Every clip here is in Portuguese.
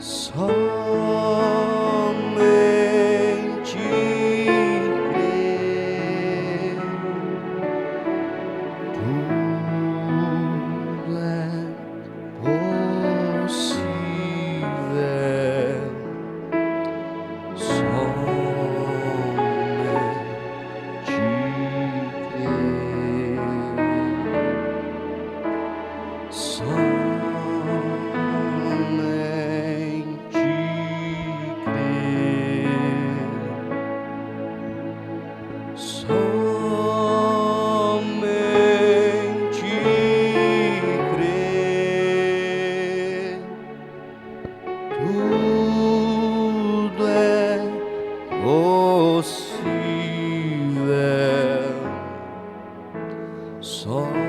somente crer. Tudo é possível, somente crer. Tudo é possível, somente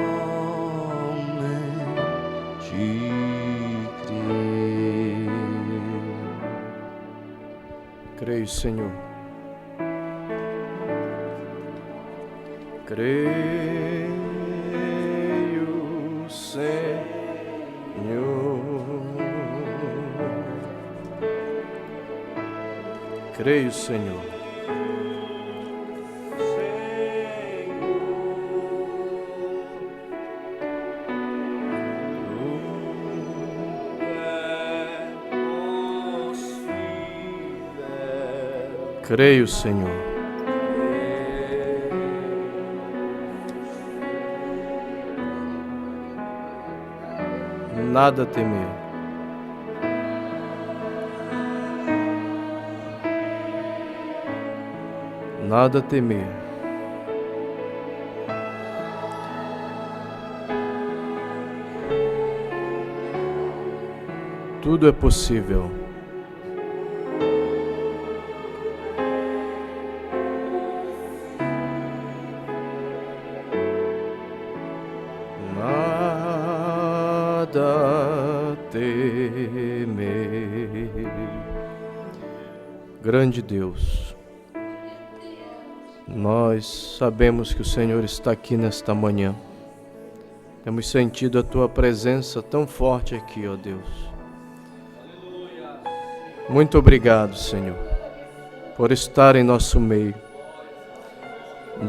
crer. Creio, Senhor. Creio, Senhor. Creio, Senhor. Creio, Senhor. Nada a temer. Nada a temer. Tudo é possível. Nada temer. Grande Deus, nós sabemos que o Senhor está aqui nesta manhã. Temos sentido a Tua presença tão forte aqui, ó Deus. Muito obrigado, Senhor, por estar em nosso meio.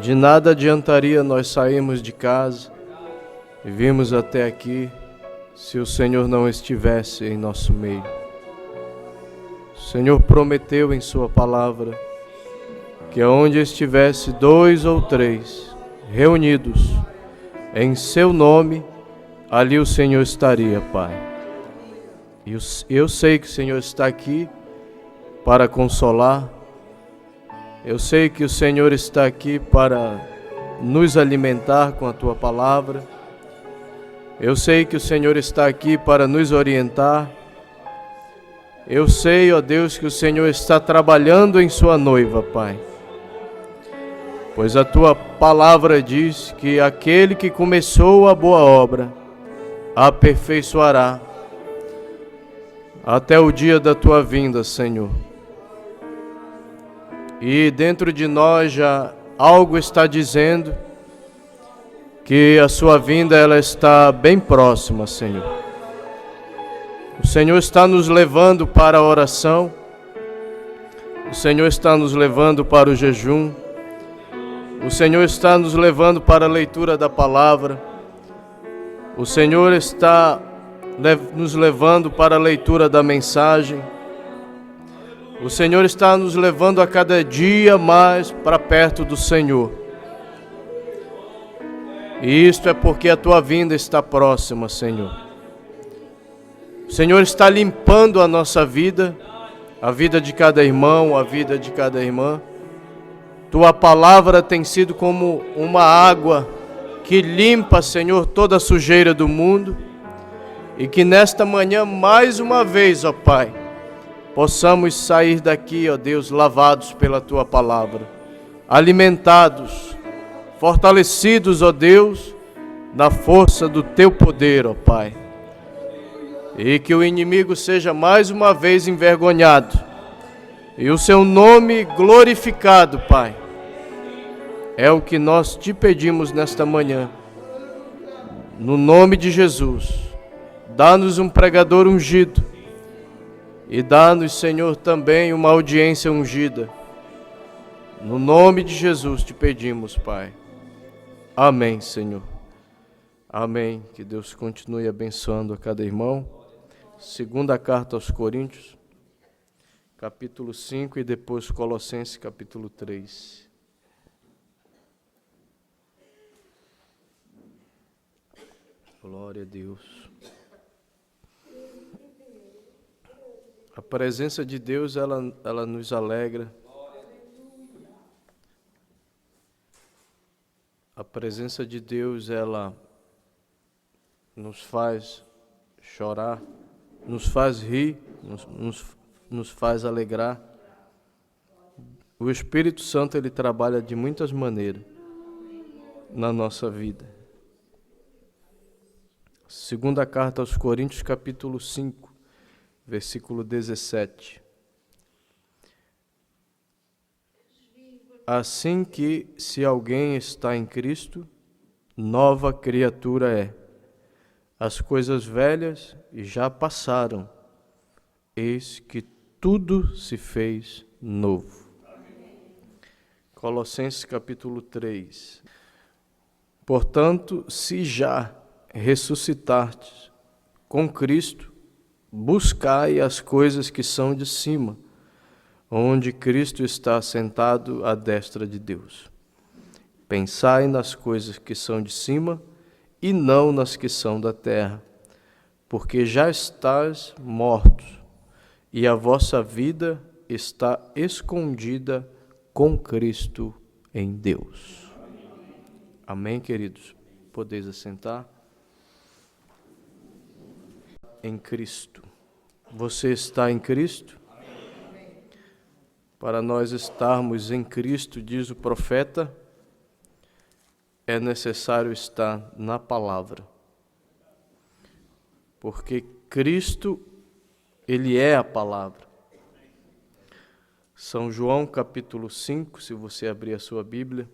De nada adiantaria nós sairmos de casa e virmos até aqui se o Senhor não estivesse em nosso meio. O Senhor prometeu em Sua palavra que aonde estivesse 2 ou 3 reunidos em Seu nome, ali o Senhor estaria, Pai. E eu sei que o Senhor está aqui para consolar. Eu sei que o Senhor está aqui para nos alimentar com a Tua palavra. Eu sei que o Senhor está aqui para nos orientar. Eu sei, ó Deus, que o Senhor está trabalhando em Sua noiva, Pai. Pois a Tua palavra diz que aquele que começou a boa obra aperfeiçoará até o dia da Tua vinda, Senhor. E dentro de nós já algo está dizendo que a Sua vinda ela está bem próxima, Senhor. O Senhor está nos levando para a oração. O Senhor está nos levando para o jejum. O Senhor está nos levando para a leitura da palavra. O Senhor está nos levando para a leitura da mensagem. O Senhor está nos levando a cada dia mais para perto do Senhor. E isto é porque a Tua vinda está próxima, Senhor. O Senhor está limpando a nossa vida, a vida de cada irmão, a vida de cada irmã. Tua palavra tem sido como uma água que limpa, Senhor, toda a sujeira do mundo. E que nesta manhã, mais uma vez, ó Pai, possamos sair daqui, ó Deus, lavados pela Tua palavra, alimentados, fortalecidos, ó Deus, na força do Teu poder, ó Pai. E que o inimigo seja mais uma vez envergonhado e o Seu nome glorificado, Pai. É o que nós Te pedimos nesta manhã. No nome de Jesus, dá-nos um pregador ungido, E dá-nos, Senhor, também uma audiência ungida. No nome de Jesus te pedimos, Pai. Amém, Senhor. Amém. Que Deus continue abençoando a cada irmão. Segunda carta aos Coríntios, capítulo 5 e depois Colossenses, capítulo 3. Glória a Deus. A presença de Deus, ela nos alegra. A presença de Deus, ela nos faz chorar, nos faz rir, nos faz alegrar. O Espírito Santo, ele trabalha de muitas maneiras na nossa vida. Segunda carta aos Coríntios, capítulo 5, versículo 17. Assim que, se alguém está em Cristo, nova criatura é. As coisas velhas já passaram, eis que tudo se fez novo. Colossenses capítulo 3. Portanto, se já ressuscitastes com Cristo, buscai as coisas que são de cima, onde Cristo está sentado à destra de Deus. Pensai nas coisas que são de cima e não nas que são da terra, porque já estáis mortos, e a vossa vida está escondida com Cristo em Deus. Amém, queridos? Podeis assentar. Em Cristo. Você está em Cristo? Para nós estarmos em Cristo, diz o profeta, é necessário estar na palavra. Porque Cristo, ele é a palavra. São João capítulo 5, se você abrir a sua Bíblia,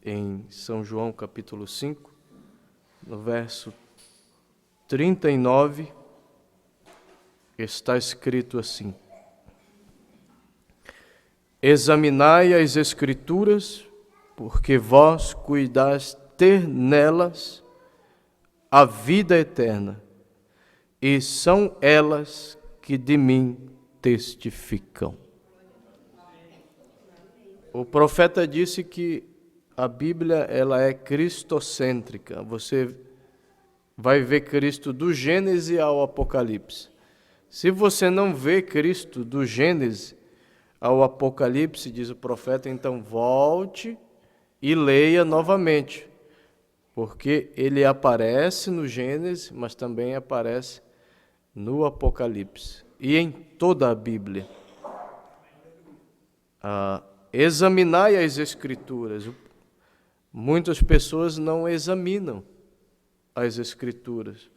em São João capítulo 5, no verso 39, está escrito assim: examinai as Escrituras, porque vós cuidais ter nelas a vida eterna, e são elas que de mim testificam. O profeta disse que a Bíblia, ela é cristocêntrica. Você vai ver Cristo do Gênesis ao Apocalipse. Se você não vê Cristo do Gênesis ao Apocalipse, diz o profeta, então volte e leia novamente, porque ele aparece no Gênesis, mas também aparece no Apocalipse e em toda a Bíblia. Examinai as Escrituras. Muitas pessoas não examinam as Escrituras.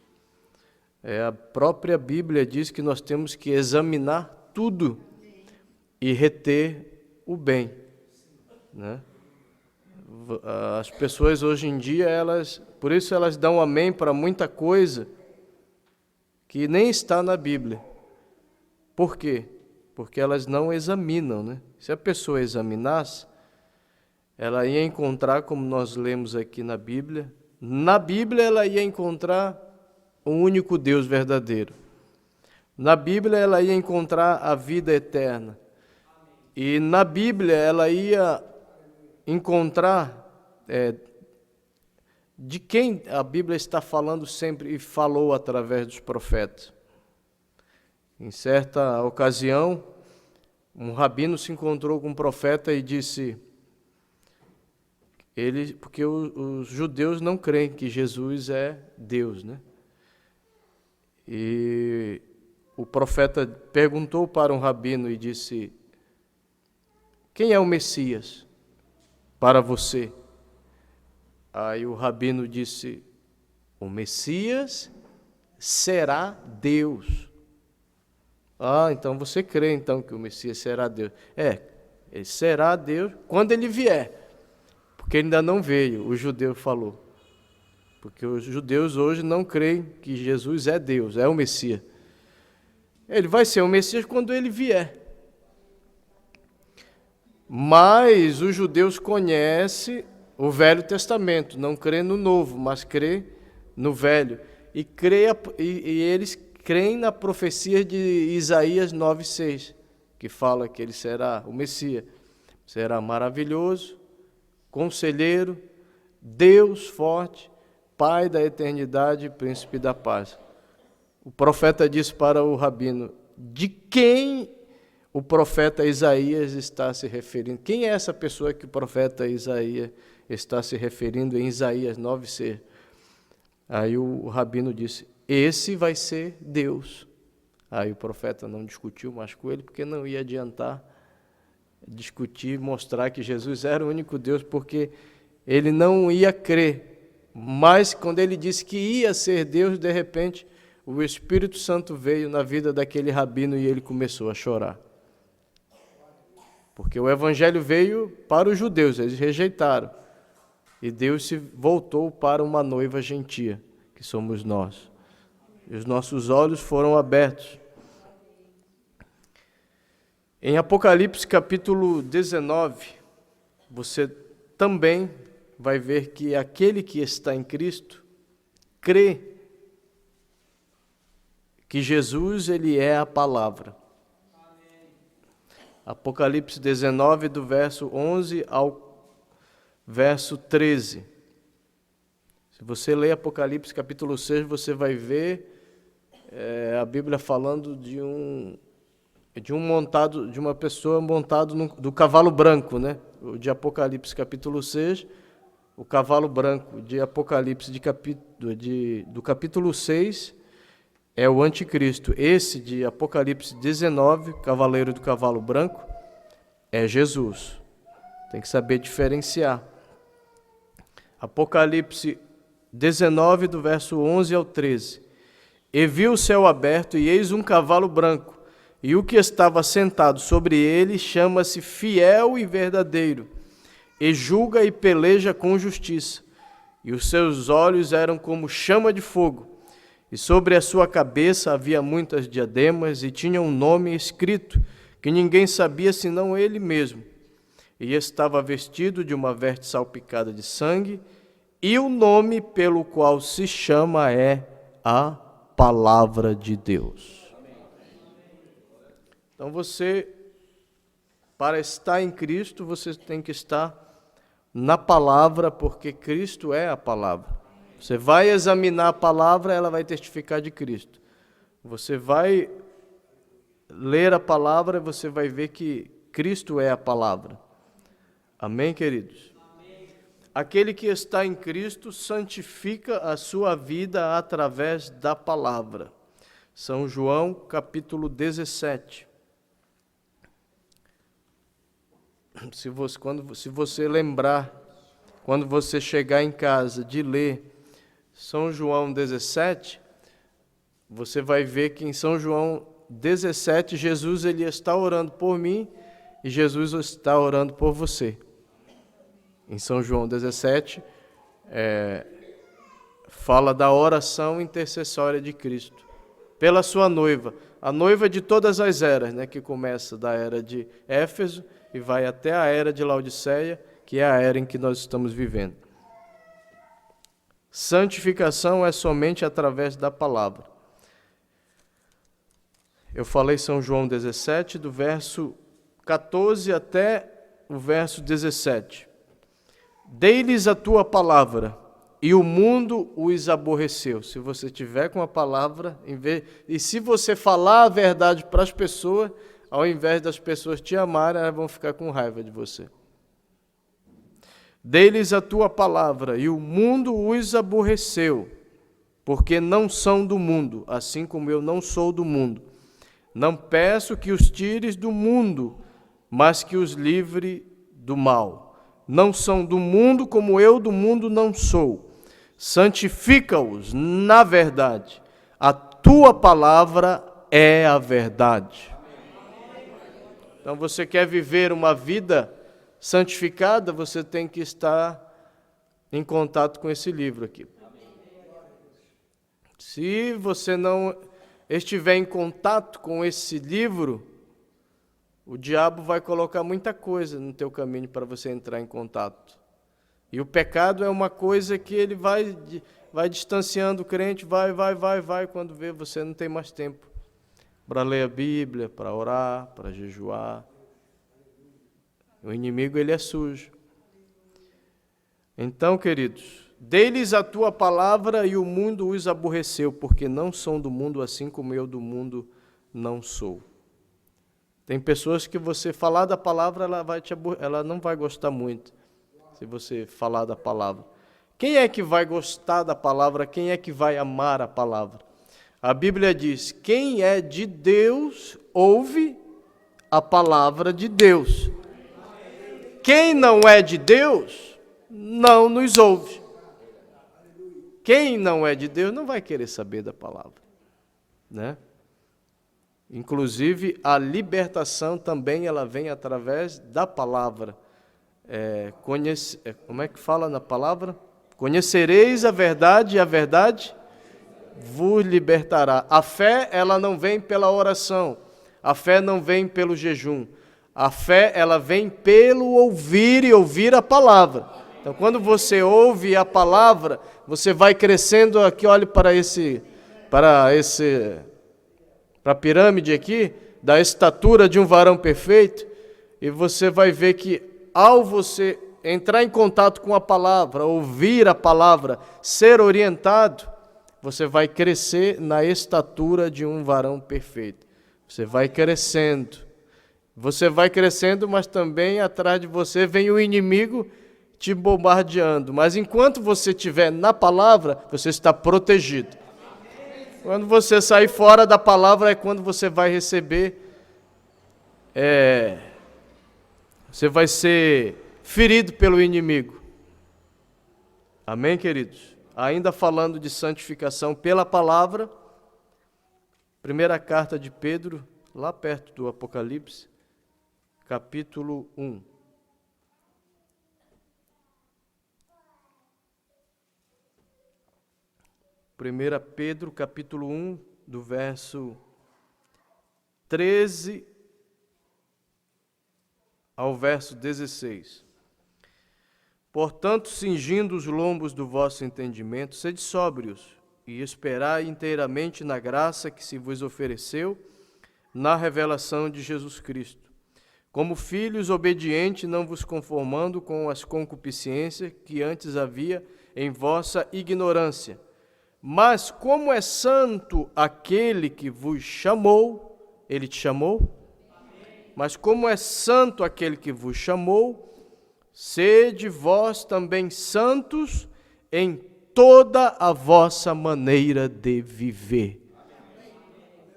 A própria Bíblia diz que nós temos que examinar tudo e reter o bem, né? As pessoas hoje em dia, por isso elas dão amém para muita coisa que nem está na Bíblia. Por quê? Porque elas não examinam, né? Se a pessoa examinasse, ela ia encontrar, como nós lemos aqui na Bíblia ela ia encontrar o único Deus verdadeiro. Na Bíblia ela ia encontrar a vida eterna. E na Bíblia ela ia encontrar de quem a Bíblia está falando sempre e falou através dos profetas. Em certa ocasião, um rabino se encontrou com um profeta e disse, porque os judeus não creem que Jesus é Deus, né? E o profeta perguntou para um rabino e disse, quem é o Messias para você? Aí o rabino disse, o Messias será Deus. Então você crê então que o Messias será Deus. Ele será Deus quando ele vier. Porque ele ainda não veio, o judeu falou. Porque os judeus hoje não creem que Jesus é Deus, é o Messias. Ele vai ser o Messias quando ele vier. Mas os judeus conhecem o Velho Testamento, não crê no Novo, mas crê no Velho. E eles creem na profecia de Isaías 9,6, que fala que ele será o Messias. Será maravilhoso, conselheiro, Deus forte, Pai da eternidade, príncipe da paz. O profeta disse para o rabino, de quem o profeta Isaías está se referindo? Quem é essa pessoa que o profeta Isaías está se referindo em Isaías 9,6? Aí o rabino disse, esse vai ser Deus. Aí o profeta não discutiu mais com ele, porque não ia adiantar discutir, mostrar que Jesus era o único Deus, porque ele não ia crer. Mas quando ele disse que ia ser Deus, de repente, o Espírito Santo veio na vida daquele rabino e ele começou a chorar. Porque o Evangelho veio para os judeus, eles rejeitaram. E Deus se voltou para uma noiva gentia, que somos nós. E os nossos olhos foram abertos. Em Apocalipse capítulo 19, você também vai ver que aquele que está em Cristo crê que Jesus ele é a palavra. Apocalipse 19, do verso 11 ao verso 13. Se você ler Apocalipse capítulo 6, você vai ver a Bíblia falando de uma pessoa montado do cavalo branco, né? O de Apocalipse capítulo 6, o cavalo branco de Apocalipse do capítulo 6 é o anticristo. Esse de Apocalipse 19, cavaleiro do cavalo branco, é Jesus. Tem que saber diferenciar. Apocalipse 19, do verso 11 ao 13. E vi o céu aberto, e eis um cavalo branco, e o que estava sentado sobre ele chama-se Fiel e Verdadeiro, e julga e peleja com justiça. E os seus olhos eram como chama de fogo, e sobre a sua cabeça havia muitas diademas, e tinha um nome escrito, que ninguém sabia senão ele mesmo. E estava vestido de uma veste salpicada de sangue, e o nome pelo qual se chama é a Palavra de Deus. Então para estar em Cristo, você tem que estar na palavra, porque Cristo é a palavra. Você vai examinar a palavra, ela vai testificar de Cristo. Você vai ler a palavra, você vai ver que Cristo é a palavra. Amém, queridos? Amém. Aquele que está em Cristo santifica a sua vida através da palavra. São João, capítulo 17. Se você lembrar, quando você chegar em casa, de ler São João 17, você vai ver que em São João 17, Jesus ele está orando por mim e Jesus está orando por você. Em São João 17, fala da oração intercessória de Cristo pela sua noiva, a noiva de todas as eras, né, que começa da era de Éfeso e vai até a era de Laodiceia, que é a era em que nós estamos vivendo. Santificação é somente através da palavra. Eu falei São João 17, do verso 14 até o verso 17. Dei-lhes a tua palavra, e o mundo os aborreceu. Se você tiver com a palavra, e se você falar a verdade para as pessoas, ao invés das pessoas te amarem, elas vão ficar com raiva de você. Dei-lhes a tua palavra, e o mundo os aborreceu, porque não são do mundo, assim como eu não sou do mundo. Não peço que os tires do mundo, mas que os livre do mal. Não são do mundo, como eu do mundo não sou. Santifica-os na verdade. A tua palavra é a verdade. Então, você quer viver uma vida santificada, você tem que estar em contato com esse livro aqui. Se você não estiver em contato com esse livro, o diabo vai colocar muita coisa no teu caminho para você entrar em contato. E o pecado é uma coisa que ele vai distanciando o crente, vai, quando vê, você não tem mais tempo para ler a Bíblia, para orar, para jejuar. O inimigo, ele é sujo. Então, queridos, dei-lhes a tua palavra e o mundo os aborreceu, porque não são do mundo assim como eu do mundo não sou. Tem pessoas que você falar da palavra, ela não vai gostar muito, se você falar da palavra. Quem é que vai gostar da palavra? Quem é que vai amar a palavra? A Bíblia diz, quem é de Deus, ouve a palavra de Deus. Quem não é de Deus, não nos ouve. Quem não é de Deus não vai querer saber da palavra, né? Inclusive, a libertação também ela vem através da palavra. Como é que fala na palavra? Conhecereis a verdade e a verdade vos libertará. A fé, ela não vem pela oração. A fé não vem pelo jejum. A fé, ela vem pelo ouvir e ouvir a palavra. Então, quando você ouve a palavra, você vai crescendo aqui, olhe para a pirâmide aqui, da estatura de um varão perfeito, e você vai ver que ao você entrar em contato com a palavra, ouvir a palavra, ser orientado, você vai crescer na estatura de um varão perfeito. Você vai crescendo. Você vai crescendo, mas também atrás de você vem o inimigo te bombardeando. Mas enquanto você estiver na palavra, você está protegido. Quando você sair fora da palavra é quando você vai receber, você vai ser ferido pelo inimigo. Amém, queridos? Ainda falando de santificação pela palavra, primeira carta de Pedro, lá perto do Apocalipse, capítulo 1. Primeira Pedro, capítulo 1, do verso 13 ao verso 16. Portanto, cingindo os lombos do vosso entendimento, sede sóbrios e esperai inteiramente na graça que se vos ofereceu na revelação de Jesus Cristo. Como filhos obedientes, não vos conformando com as concupiscências que antes havia em vossa ignorância. Mas como é santo aquele que vos chamou, ele te chamou? Amém. Mas como é santo aquele que vos chamou, sede vós também santos em toda a vossa maneira de viver.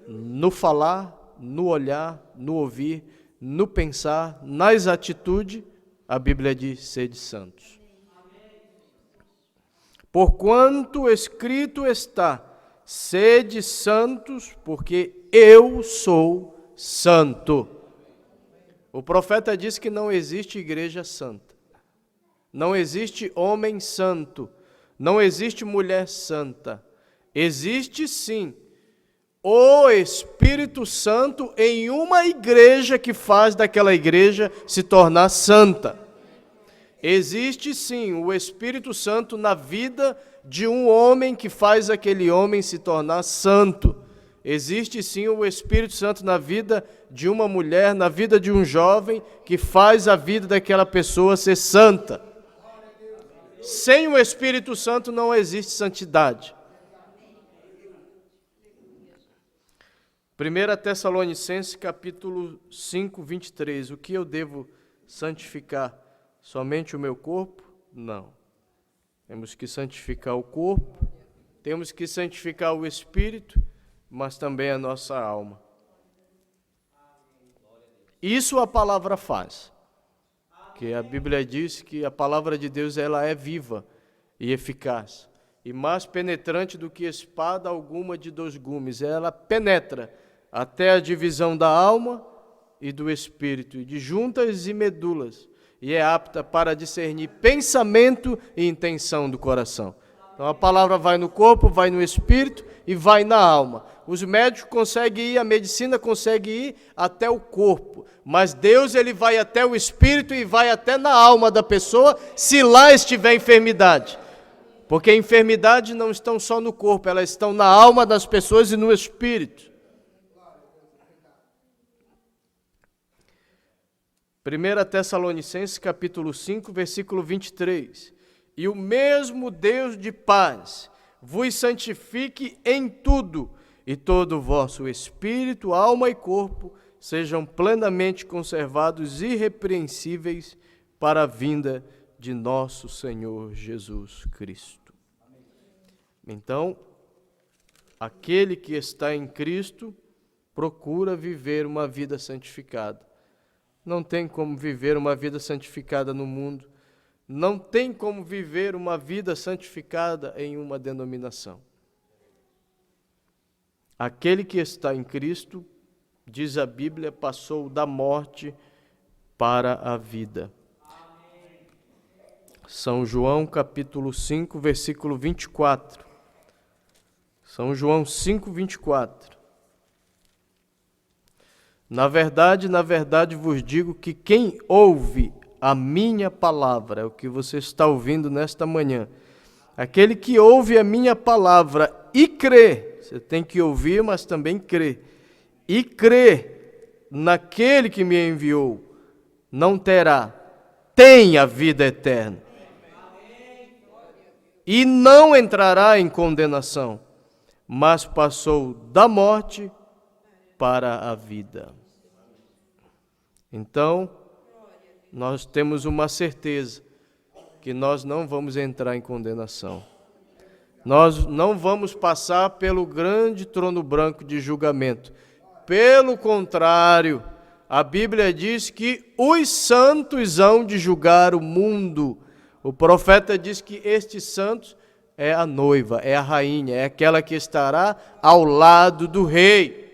No falar, no olhar, no ouvir, no pensar, nas atitudes, a Bíblia diz, sede santos. Porquanto escrito está, sede santos, porque eu sou santo. O profeta disse que não existe igreja santa. Não existe homem santo. Não existe mulher santa. Existe sim o Espírito Santo em uma igreja que faz daquela igreja se tornar santa. Existe sim o Espírito Santo na vida de um homem que faz aquele homem se tornar santo. Existe sim o Espírito Santo na vida de uma mulher, na vida de um jovem, que faz a vida daquela pessoa ser santa. Sem o Espírito Santo não existe santidade. 1 Tessalonicenses capítulo 5, 23. O que eu devo santificar? Somente o meu corpo? Não. Temos que santificar o corpo, temos que santificar o espírito, mas também a nossa alma. Isso a palavra faz. Porque a Bíblia diz que a palavra de Deus ela é viva e eficaz, e mais penetrante do que espada alguma de 2 gumes. Ela penetra até a divisão da alma e do espírito, e de juntas e medulas, e é apta para discernir pensamento e intenção do coração. Então a palavra vai no corpo, vai no espírito e vai na alma. Os médicos conseguem ir, a medicina consegue ir até o corpo, mas Deus ele vai até o espírito e vai até na alma da pessoa, se lá estiver enfermidade. Porque a enfermidade não estão só no corpo, elas estão na alma das pessoas e no espírito. 1 Tessalonicenses capítulo 5, versículo 23. E o mesmo Deus de paz vos santifique em tudo, e todo o vosso espírito, alma e corpo sejam plenamente conservados irrepreensíveis para a vinda de nosso Senhor Jesus Cristo. Então, aquele que está em Cristo procura viver uma vida santificada. Não tem como viver uma vida santificada no mundo. Não tem como viver uma vida santificada em uma denominação. Aquele que está em Cristo, diz a Bíblia, passou da morte para a vida. São João capítulo 5, versículo 24. São João 5, 24. Na verdade vos digo que quem ouve a minha palavra, é o que você está ouvindo nesta manhã, aquele que ouve a minha palavra e crê, você tem que ouvir, mas também crê, e crê naquele que me enviou, não terá, tem a vida eterna, e não entrará em condenação, mas passou da morte para a vida. Então, nós temos uma certeza que nós não vamos entrar em condenação. Nós não vamos passar pelo grande trono branco de julgamento. Pelo contrário, a Bíblia diz que os santos hão de julgar o mundo. O profeta diz que estes santos é a noiva, é a rainha, é aquela que estará ao lado do rei.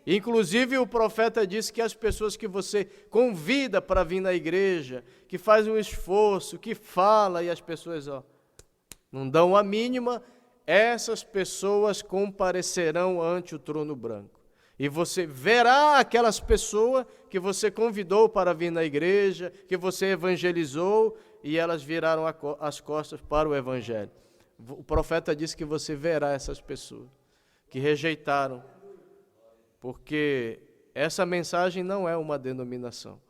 Inclusive o profeta disse que as pessoas que você convida para vir na igreja, que faz um esforço, que fala e as pessoas não dão a mínima, essas pessoas comparecerão ante o trono branco. E você verá aquelas pessoas que você convidou para vir na igreja, que você evangelizou e elas viraram as costas para o evangelho. O profeta disse que você verá essas pessoas que rejeitaram. Porque essa mensagem não é uma denominação.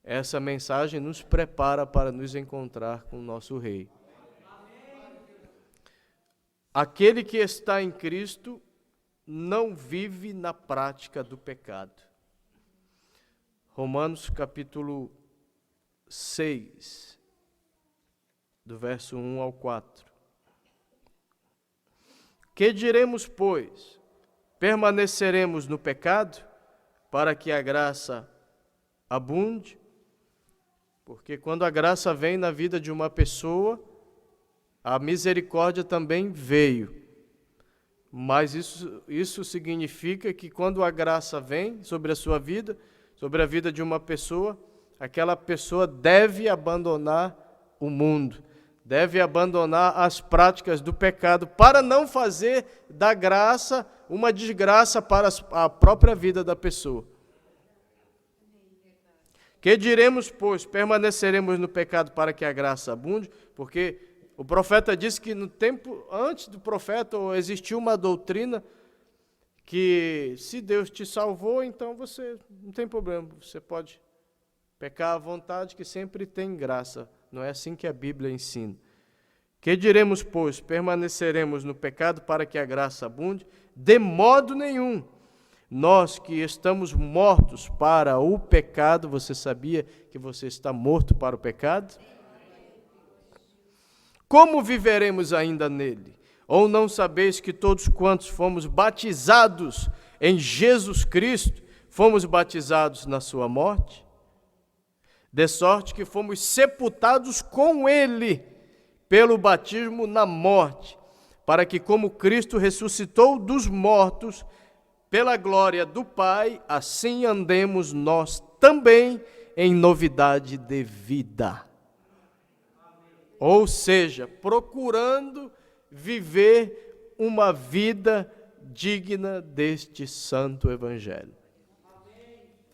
Essa mensagem nos prepara para nos encontrar com o nosso Rei. Aquele que está em Cristo não vive na prática do pecado. Romanos capítulo 6, do verso 1 ao 4. Que diremos, pois? Permaneceremos no pecado para que a graça abunde? Porque quando a graça vem na vida de uma pessoa, a misericórdia também veio. Mas isso significa que quando a graça vem sobre a sua vida, sobre a vida de uma pessoa, aquela pessoa deve abandonar o mundo, deve abandonar as práticas do pecado para não fazer da graça uma desgraça para a própria vida da pessoa. Que diremos, pois, permaneceremos no pecado para que a graça abunde? Porque o profeta disse que no tempo antes do profeta existiu uma doutrina que se Deus te salvou, então você não tem problema, você pode pecar à vontade, que sempre tem graça. Não é assim que a Bíblia ensina. Que diremos, pois, permaneceremos no pecado para que a graça abunde? De modo nenhum. Nós que estamos mortos para o pecado, você sabia que você está morto para o pecado? Como viveremos ainda nele? Ou não sabeis que todos quantos fomos batizados em Jesus Cristo, fomos batizados na sua morte? De sorte que fomos sepultados com ele pelo batismo na morte, para que como Cristo ressuscitou dos mortos, pela glória do Pai, assim andemos nós também em novidade de vida. Ou seja, procurando viver uma vida digna deste santo evangelho.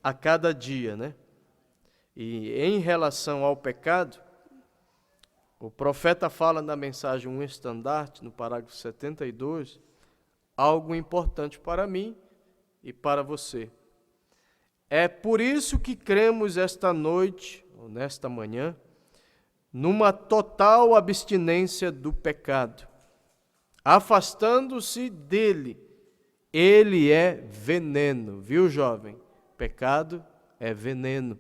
A cada dia, né? E em relação ao pecado, o profeta fala na mensagem Um Estandarte, no parágrafo 72, algo importante para mim e para você. É por isso que cremos esta noite, ou nesta manhã, numa total abstinência do pecado, afastando-se dele. Ele é veneno, viu, jovem? Pecado é veneno.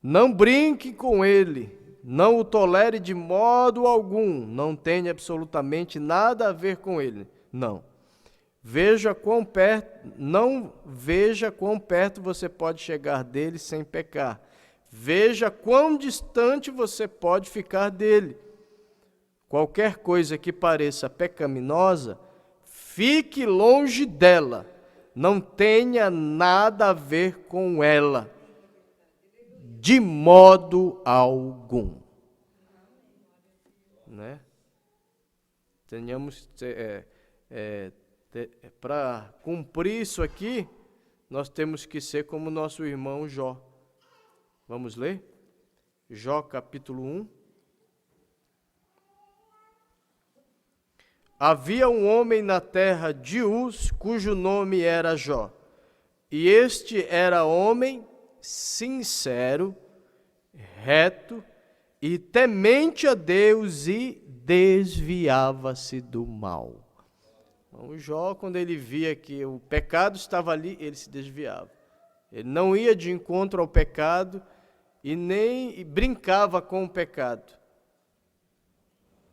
Não brinque com ele, não o tolere de modo algum, não tenha absolutamente nada a ver com ele. Não veja quão perto você pode chegar dele sem pecar. Veja quão distante você pode ficar dele. Qualquer coisa que pareça pecaminosa, fique longe dela. Não tenha nada a ver com ela. De modo algum. Né? Tenhamos... para cumprir isso aqui, nós temos que ser como nosso irmão Jó. Vamos ler? Jó capítulo 1. Havia um homem na terra de Uz, cujo nome era Jó. E este era homem sincero, reto e temente a Deus e desviava-se do mal. O Jó, quando ele via que o pecado estava ali, ele se desviava. Ele não ia de encontro ao pecado e nem brincava com o pecado.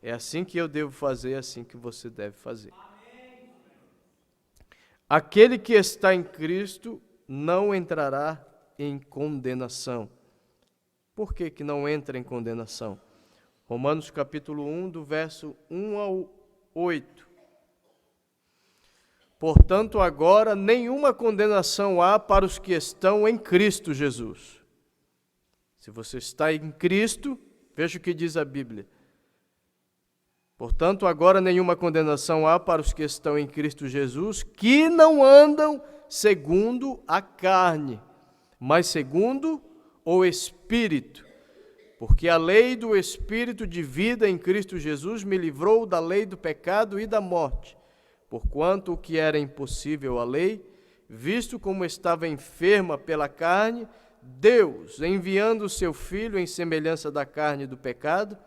É assim que eu devo fazer, é assim que você deve fazer. Aquele que está em Cristo não entrará em condenação. Por que não entra em condenação? Romanos capítulo 1, do verso 1 ao 8. Portanto, agora nenhuma condenação há para os que estão em Cristo Jesus. Se você está em Cristo, veja o que diz a Bíblia. Portanto, agora nenhuma condenação há para os que estão em Cristo Jesus, que não andam segundo a carne, mas segundo o Espírito. Porque a lei do Espírito de vida em Cristo Jesus me livrou da lei do pecado e da morte. Porquanto o que era impossível à lei, visto como estava enferma pela carne, Deus, enviando o seu Filho em semelhança da carne do pecado,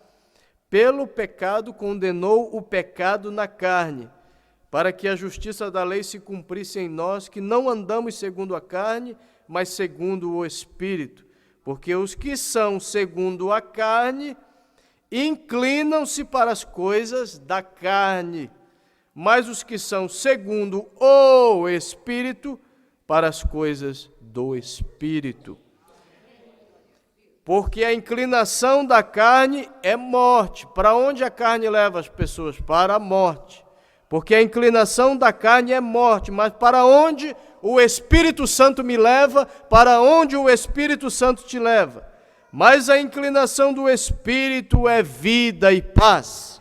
pelo pecado condenou o pecado na carne, para que a justiça da lei se cumprisse em nós, que não andamos segundo a carne, mas segundo o Espírito. Porque os que são segundo a carne, inclinam-se para as coisas da carne, mas os que são segundo o Espírito, para as coisas do Espírito. Porque a inclinação da carne é morte. Para onde a carne leva as pessoas? Para a morte. Porque a inclinação da carne é morte, mas para onde o Espírito Santo me leva? Para onde o Espírito Santo te leva? Mas a inclinação do Espírito é vida e paz.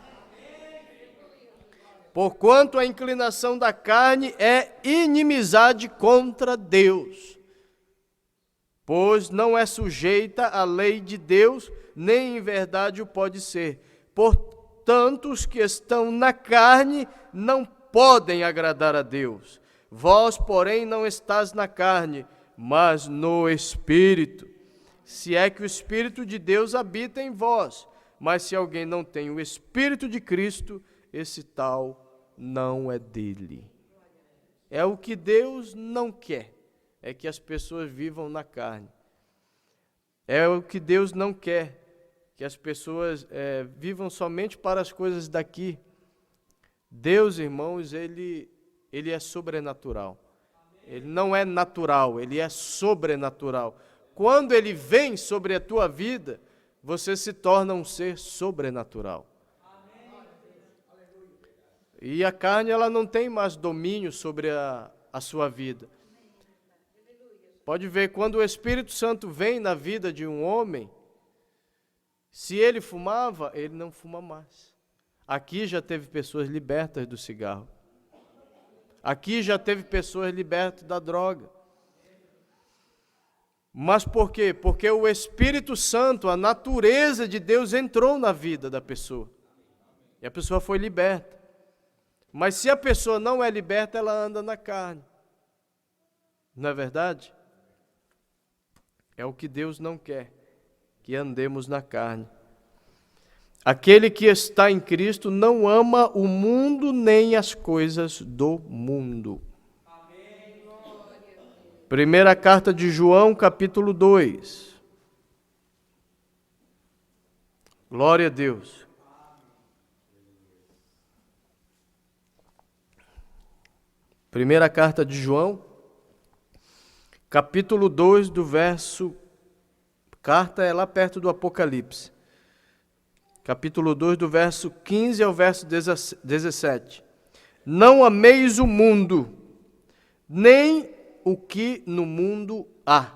Porquanto a inclinação da carne é inimizade contra Deus. Pois não é sujeita à lei de Deus, nem em verdade o pode ser. Portanto, os que estão na carne não podem agradar a Deus. Vós, porém, não estás na carne, mas no Espírito. Se é que o Espírito de Deus habita em vós. Mas se alguém não tem o Espírito de Cristo, esse tal não é dele. É o que Deus não quer. É que as pessoas vivam na carne. É o que Deus não quer, que as pessoas vivam somente para as coisas daqui. Deus, irmãos, ele é sobrenatural. Ele não é natural, ele é sobrenatural. Quando ele vem sobre a tua vida, você se torna um ser sobrenatural. E a carne, ela não tem mais domínio sobre a sua vida. Pode ver, quando o Espírito Santo vem na vida de um homem, Se ele fumava, ele não fuma mais. Aqui já teve pessoas libertas do cigarro. Aqui já teve pessoas libertas da droga. Mas por quê? Porque o Espírito Santo, a natureza de Deus entrou na vida da pessoa. E a pessoa foi liberta. Mas se a pessoa não é liberta, ela anda na carne. Não é verdade? É o que Deus não quer, que andemos na carne. Aquele que está em Cristo não ama o mundo nem as coisas do mundo. Primeira carta de João, capítulo 2. Glória a Deus. Primeira carta de João, capítulo 2, do verso... Carta é lá perto do Apocalipse. Capítulo 2, do verso 15 ao verso 17. Não ameis o mundo, nem o que no mundo há.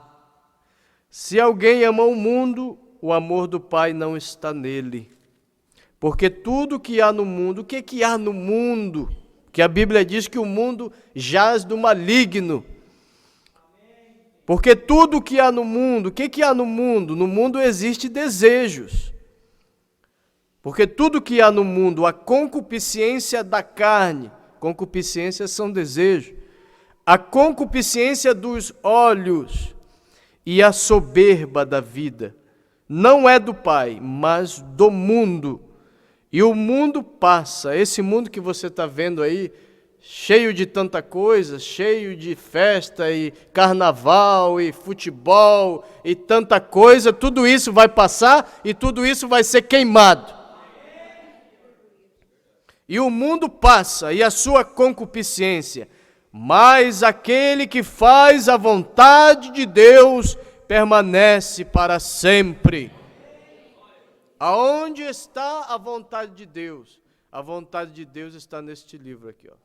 Se alguém ama o mundo, o amor do Pai não está nele. Porque tudo que há no mundo, o que há no mundo? Que a Bíblia diz que o mundo jaz do maligno. Porque tudo que há no mundo, o que há no mundo? No mundo existe desejos. Porque tudo que há no mundo, a concupiscência da carne, concupiscências são desejos, a concupiscência dos olhos e a soberba da vida, não é do Pai, mas do mundo. E o mundo passa, esse mundo que você está vendo aí, cheio de tanta coisa, cheio de festa e carnaval e futebol e tanta coisa, tudo isso vai passar e tudo isso vai ser queimado. E o mundo passa e a sua concupiscência, mas aquele que faz a vontade de Deus permanece para sempre. Aonde está a vontade de Deus? A vontade de Deus está neste livro aqui, ó.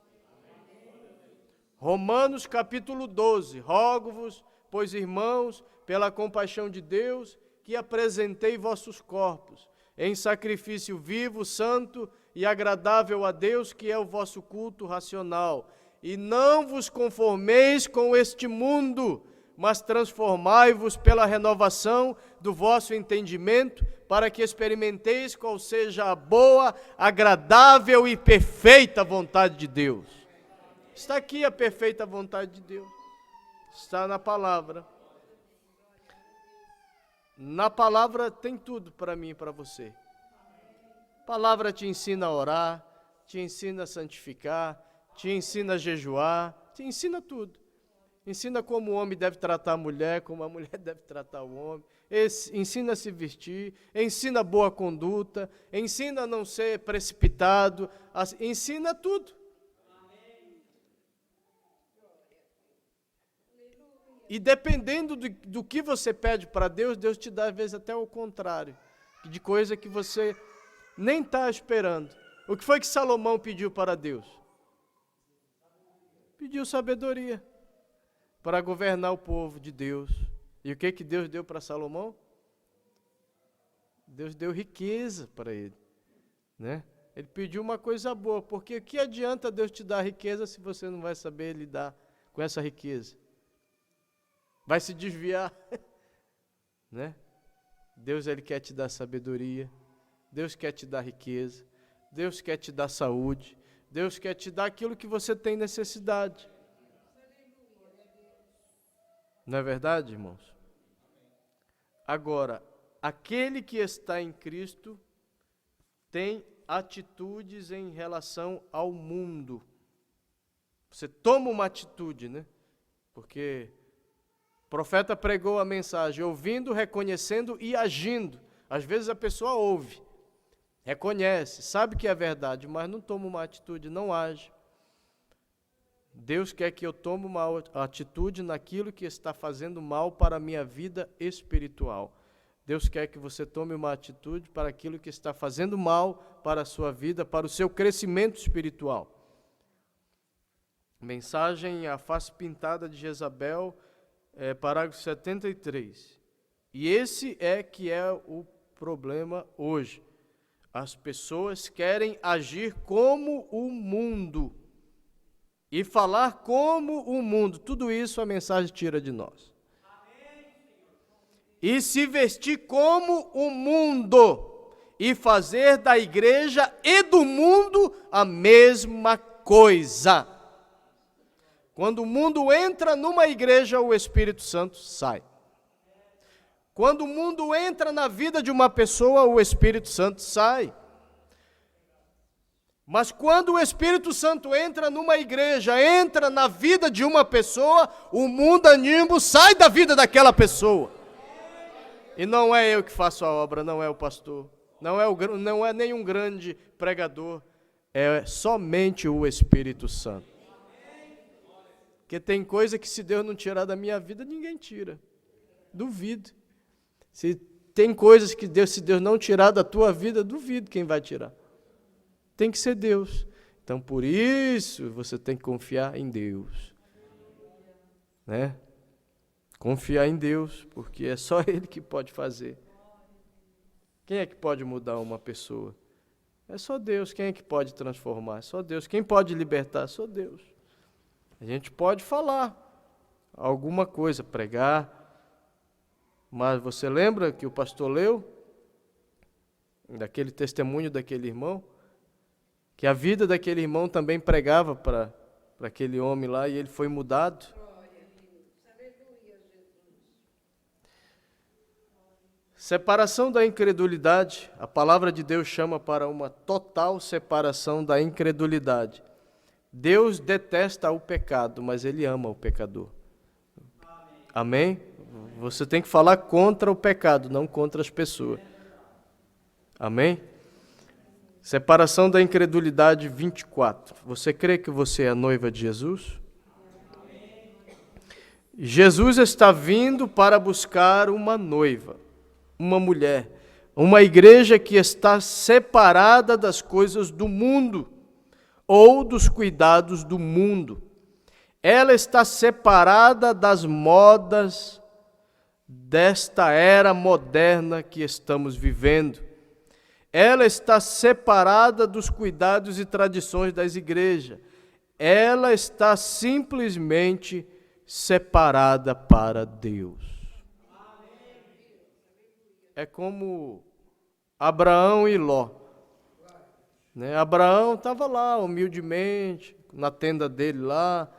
Romanos capítulo 12. Rogo-vos, pois irmãos, pela compaixão de Deus, que apresentei vossos corpos em sacrifício vivo, santo e agradável a Deus, que é o vosso culto racional. E não vos conformeis com este mundo, mas transformai-vos pela renovação do vosso entendimento, para que experimenteis qual seja a boa, agradável e perfeita vontade de Deus. Está aqui a perfeita vontade de Deus. Está na palavra. Na palavra tem tudo para mim e para você. A palavra te ensina a orar, te ensina a santificar, te ensina a jejuar, te ensina tudo. Ensina como o homem deve tratar a mulher, como a mulher deve tratar o homem. Ensina a se vestir, ensina boa conduta, ensina a não ser precipitado, ensina tudo. E dependendo do que você pede para Deus, Deus te dá às vezes até o contrário, de coisa que você nem está esperando. O que foi que Salomão pediu para Deus? Pediu sabedoria para governar o povo de Deus. E o que Deus deu para Salomão? Deus deu riqueza para ele, né? Ele pediu uma coisa boa, porque o que adianta Deus te dar riqueza se você não vai saber lidar com essa riqueza? Vai se desviar, né? Deus, Ele quer te dar sabedoria, Deus quer te dar riqueza, Deus quer te dar saúde, Deus quer te dar aquilo que você tem necessidade. Não é verdade, irmãos? Agora, aquele que está em Cristo tem atitudes em relação ao mundo. Você toma uma atitude, né? Porque o profeta pregou a mensagem, ouvindo, reconhecendo e agindo. Às vezes a pessoa ouve, reconhece, sabe que é verdade, mas não toma uma atitude, não age. Deus quer que eu tome uma atitude naquilo que está fazendo mal para a minha vida espiritual. Deus quer que você tome uma atitude para aquilo que está fazendo mal para a sua vida, para o seu crescimento espiritual. Mensagem A Face Pintada de Jezabel, parágrafo 73. E esse é que é o problema hoje. As pessoas querem agir como o mundo e falar como o mundo. Tudo isso a mensagem tira de nós. E se vestir como o mundo e fazer da igreja e do mundo a mesma coisa. Quando o mundo entra numa igreja, o Espírito Santo sai. Quando o mundo entra na vida de uma pessoa, o Espírito Santo sai. Mas quando o Espírito Santo entra numa igreja, entra na vida de uma pessoa, o mundanismo sai da vida daquela pessoa. E não é eu que faço a obra, não é o pastor, não é nenhum grande pregador, é somente o Espírito Santo. Porque tem coisa que se Deus não tirar da minha vida, ninguém tira. Duvido. Se tem coisas que se Deus não tirar da tua vida, duvido quem vai tirar. Tem que ser Deus. Então, por isso, você tem que confiar em Deus. Né? Confiar em Deus, porque é só Ele que pode fazer. Quem é que pode mudar uma pessoa? É só Deus. Quem é que pode transformar? É só Deus. Quem pode libertar? É só Deus. A gente pode falar alguma coisa, pregar, mas você lembra que o pastor leu, daquele testemunho daquele irmão, que a vida daquele irmão também pregava para aquele homem lá e ele foi mudado? Separação da incredulidade, a palavra de Deus chama para uma total separação da incredulidade. Deus detesta o pecado, mas Ele ama o pecador. Amém? Você tem que falar contra o pecado, não contra as pessoas. Amém? Separação da incredulidade 24. Você crê que você é a noiva de Jesus? Jesus está vindo para buscar uma noiva, uma mulher, uma igreja que está separada das coisas do mundo ou dos cuidados do mundo. Ela está separada das modas desta era moderna que estamos vivendo. Ela está separada dos cuidados e tradições das igrejas. Ela está simplesmente separada para Deus. É como Abraão e Ló. Abraão estava lá, humildemente, na tenda dele lá,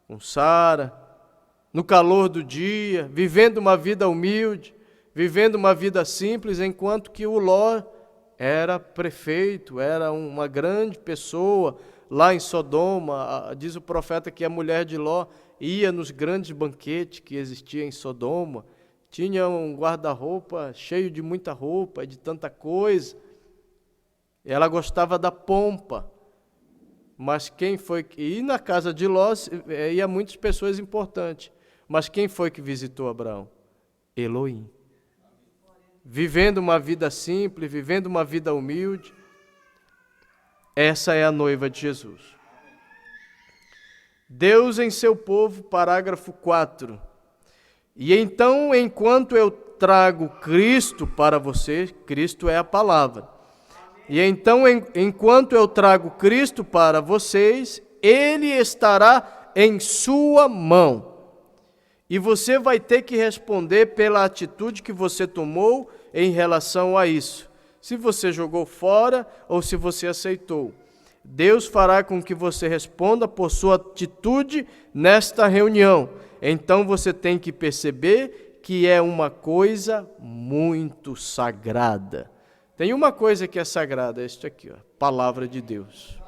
com Sara, no calor do dia, vivendo uma vida humilde, vivendo uma vida simples, enquanto que o Ló era prefeito, era uma grande pessoa lá em Sodoma. Diz o profeta que a mulher de Ló ia nos grandes banquetes que existiam em Sodoma, tinha um guarda-roupa cheio de muita roupa, de tanta coisa. Ela gostava da pompa. Mas quem foi que... E na casa de Ló ia muitas pessoas importantes. Mas quem foi que visitou Abraão? Elohim. Vivendo uma vida simples, vivendo uma vida humilde. Essa é a noiva de Jesus. Deus em seu povo, parágrafo 4. E então, enquanto eu trago Cristo para você, Cristo é a palavra. E então, enquanto eu trago Cristo para vocês, Ele estará em sua mão. E você vai ter que responder pela atitude que você tomou em relação a isso. Se você jogou fora ou se você aceitou. Deus fará com que você responda por sua atitude nesta reunião. Então você tem que perceber que é uma coisa muito sagrada. Tem uma coisa que é sagrada, é isso aqui, ó, palavra de Deus.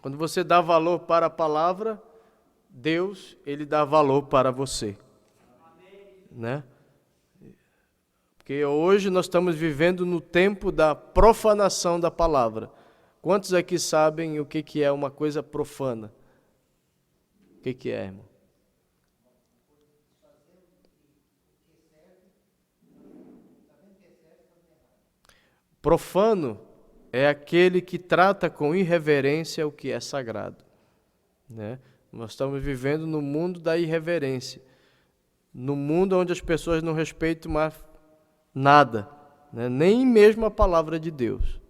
Quando você dá valor para a palavra, Deus, Ele dá valor para você. Né? Porque hoje nós estamos vivendo no tempo da profanação da palavra. Quantos aqui sabem o que é uma coisa profana? O que é, irmão? Profano é aquele que trata com irreverência o que é sagrado. Né? Nós estamos vivendo no mundo da irreverência. no mundo onde as pessoas não respeitam mais nada, né? Nem mesmo a palavra de Deus,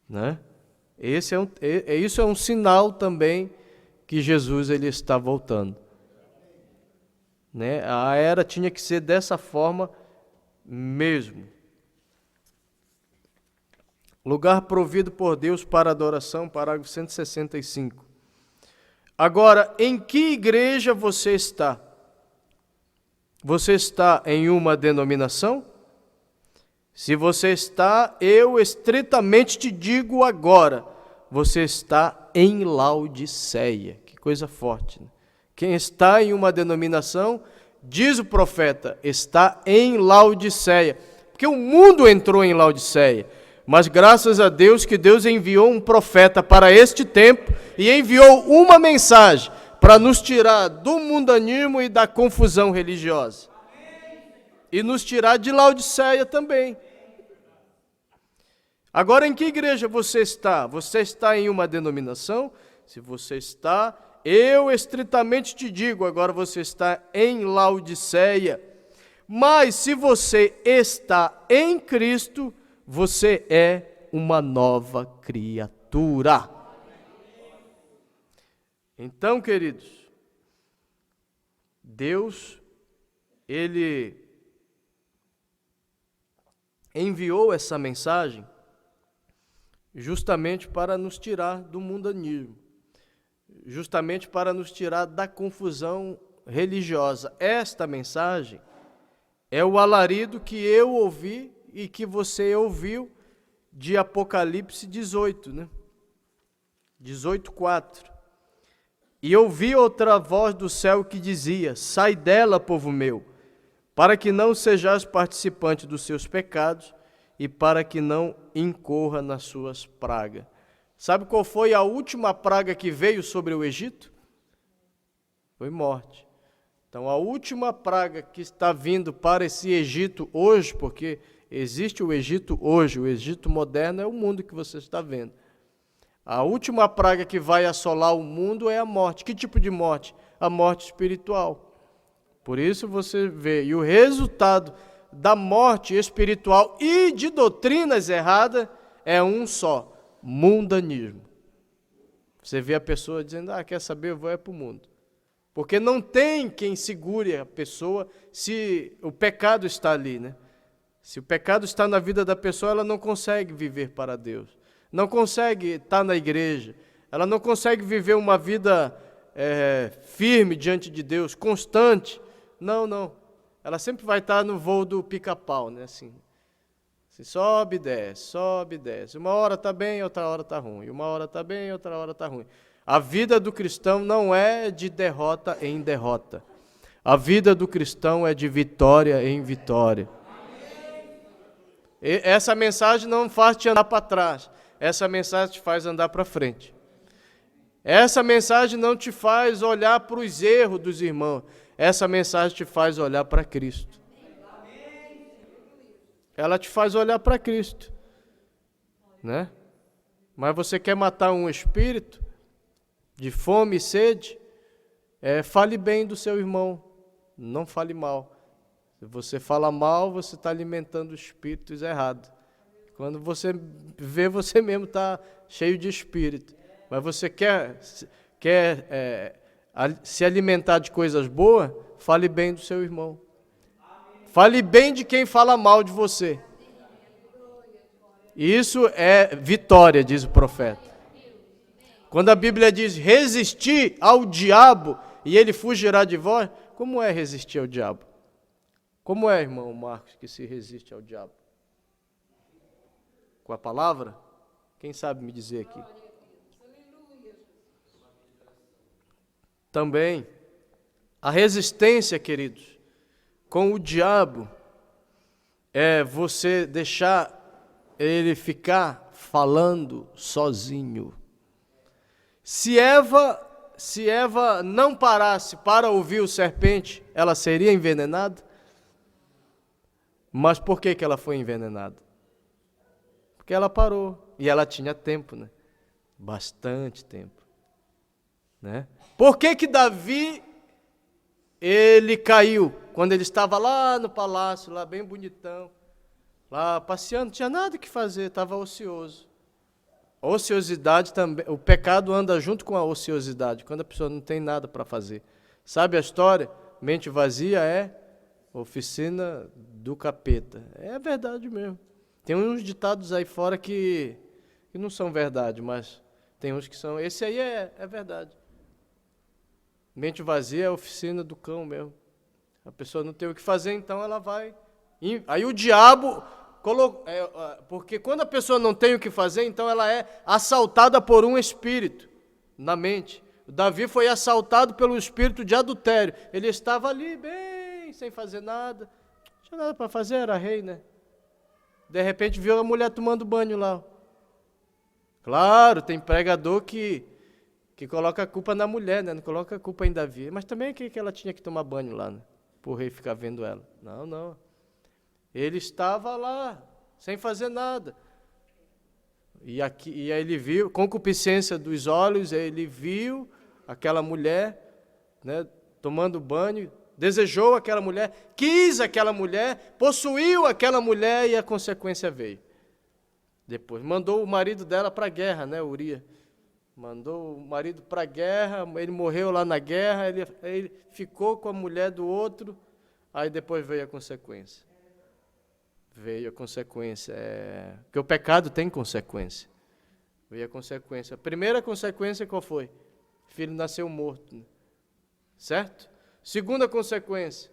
né? Isso é um sinal também que Jesus ele está voltando, né? A era tinha que ser dessa forma mesmo. Lugar provido por Deus para adoração, parágrafo 165. Agora, em que igreja você está? Você está em uma denominação? Se você está, eu estritamente te digo agora, você está em Laodiceia. Que coisa forte, né? Quem está em uma denominação, diz o profeta, está em Laodiceia. Porque o mundo entrou em Laodiceia. Mas graças a Deus que Deus enviou um profeta para este tempo e enviou uma mensagem para nos tirar do mundanismo e da confusão religiosa. E nos tirar de Laodiceia também. Agora, em que igreja você está? Você está em uma denominação? Se você está, eu estritamente te digo, agora você está em Laodiceia. Mas se você está em Cristo, você é uma nova criatura. Então, queridos, Deus, Ele enviou essa mensagem justamente para nos tirar do mundanismo, justamente para nos tirar da confusão religiosa. Esta mensagem é o alarido que eu ouvi e que você ouviu de Apocalipse 18, né? 18:4. E ouvi outra voz do céu que dizia: sai dela, povo meu, para que não sejais participante dos seus pecados e para que não incorra nas suas pragas. Sabe qual foi a última praga que veio sobre o Egito? Foi morte. Então, a última praga que está vindo para esse Egito hoje, porque existe o Egito hoje, o Egito moderno é o mundo que você está vendo. A última praga que vai assolar o mundo é a morte. Que tipo de morte? A morte espiritual. Por isso você vê, e o resultado da morte espiritual e de doutrinas erradas é um só: mundanismo. Você vê a pessoa dizendo: quer saber, eu vou para o mundo. Porque não tem quem segure a pessoa se o pecado está ali, né? Se o pecado está na vida da pessoa, ela não consegue viver para Deus. Não consegue estar na igreja. Ela não consegue viver uma vida firme diante de Deus, constante. Não. Ela sempre vai estar no voo do pica-pau, né? Assim, sobe e desce. Uma hora está bem, outra hora está ruim. Uma hora está bem, outra hora está ruim. A vida do cristão não é de derrota em derrota. A vida do cristão é de vitória em vitória. E essa mensagem não faz te andar para trás. Essa mensagem te faz andar para frente. Essa mensagem não te faz olhar para os erros dos irmãos. Essa mensagem te faz olhar para Cristo. Ela te faz olhar para Cristo, né? Mas você quer matar um espírito de fome e sede? Fale bem do seu irmão, não fale mal. Se você fala mal, você está alimentando espíritos errados. Quando você vê, você mesmo está cheio de espírito. Mas você quer se alimentar de coisas boas, fale bem do seu irmão. Fale bem de quem fala mal de você. Isso é vitória, diz o profeta. Quando a Bíblia diz resistir ao diabo e ele fugirá de vós, como é resistir ao diabo? Como é, irmão Marcos, que se resiste ao diabo? Com a palavra? Quem sabe me dizer aqui? Também, a resistência, queridos, com o diabo é você deixar ele ficar falando sozinho. Se Eva não parasse para ouvir o serpente, ela seria envenenada? Mas por que ela foi envenenada? Porque ela parou. E ela tinha tempo, né? Bastante tempo, né? Por que Davi, ele caiu? quando ele estava lá no palácio, lá bem bonitão, lá passeando, não tinha nada que fazer, estava ocioso. A ociosidade também, o pecado anda junto com a ociosidade, quando a pessoa não tem nada para fazer. Sabe a história? Mente vazia é oficina do capeta. É verdade mesmo. Tem uns ditados aí fora que não são verdade, mas tem uns que são. Esse aí é verdade. Mente vazia é oficina do cão mesmo. A pessoa não tem o que fazer, então ela vai. Aí o diabo porque quando a pessoa não tem o que fazer, então ela é assaltada por um espírito na mente. O Davi foi assaltado pelo espírito de adultério. Ele estava ali bem, sem fazer nada. Não tinha nada para fazer, era rei, né? De repente viu a mulher tomando banho lá. Claro, tem pregador que coloca a culpa na mulher, né? Não coloca a culpa em Davi. Mas também que ela tinha que tomar banho lá, né? Por rei ficar vendo ela. Não. Ele estava lá, sem fazer nada. E aí ele viu, concupiscência dos olhos, ele viu aquela mulher, né, tomando banho, desejou aquela mulher, quis aquela mulher, possuiu aquela mulher e a consequência veio. Depois mandou o marido dela para a guerra, né, Urias. Mandou o marido para a guerra, ele morreu lá na guerra, ele ficou com a mulher do outro, aí depois veio a consequência. Veio a consequência, porque o pecado tem consequência. Veio a consequência. A primeira consequência qual foi? O filho nasceu morto, né? Certo? Segunda consequência,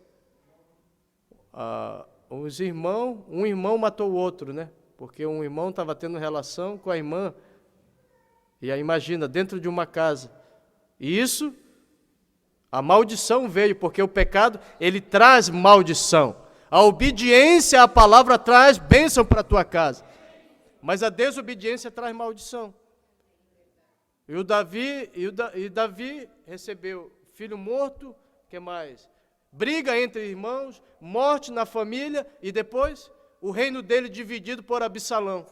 um irmão matou o outro, né? Porque um irmão estava tendo relação com a irmã. E aí imagina, dentro de uma casa. E isso, a maldição veio, porque o pecado, ele traz maldição. A obediência à palavra traz bênção para a tua casa. Mas a desobediência traz maldição. E Davi recebeu filho morto, que mais? Briga entre irmãos, morte na família e depois o reino dele dividido por Absalão.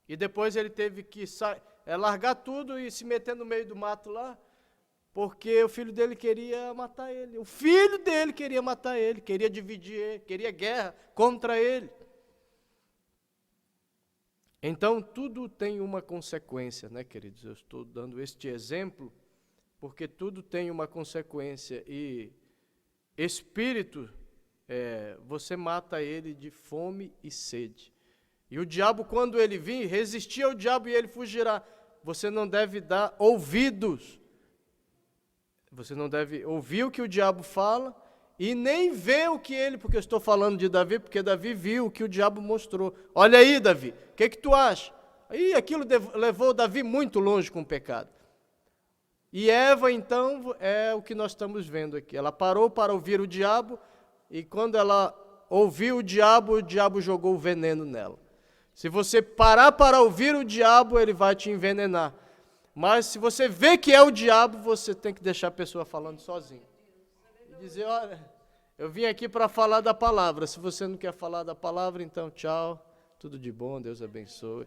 E depois ele teve que largar tudo e se meter no meio do mato lá, porque o filho dele queria matar ele. O filho dele queria matar ele, queria dividir ele, queria guerra contra ele. Então, tudo tem uma consequência, né, queridos? Eu estou dando este exemplo, porque tudo tem uma consequência. E espírito, você mata ele de fome e sede. E o diabo, quando ele vir, resistir ao diabo e ele fugirá. Você não deve dar ouvidos. Você não deve ouvir o que o diabo fala e nem ver o que porque eu estou falando de Davi, porque Davi viu o que o diabo mostrou. Olha aí, Davi, o que tu acha? Aí aquilo levou Davi muito longe com o pecado. E Eva, então, é o que nós estamos vendo aqui. Ela parou para ouvir o diabo e quando ela ouviu o diabo jogou o veneno nela. Se você parar para ouvir o diabo, ele vai te envenenar. Mas se você vê que é o diabo, você tem que deixar a pessoa falando sozinho. E dizer, olha, eu vim aqui para falar da palavra. Se você não quer falar da palavra, então tchau, tudo de bom, Deus abençoe.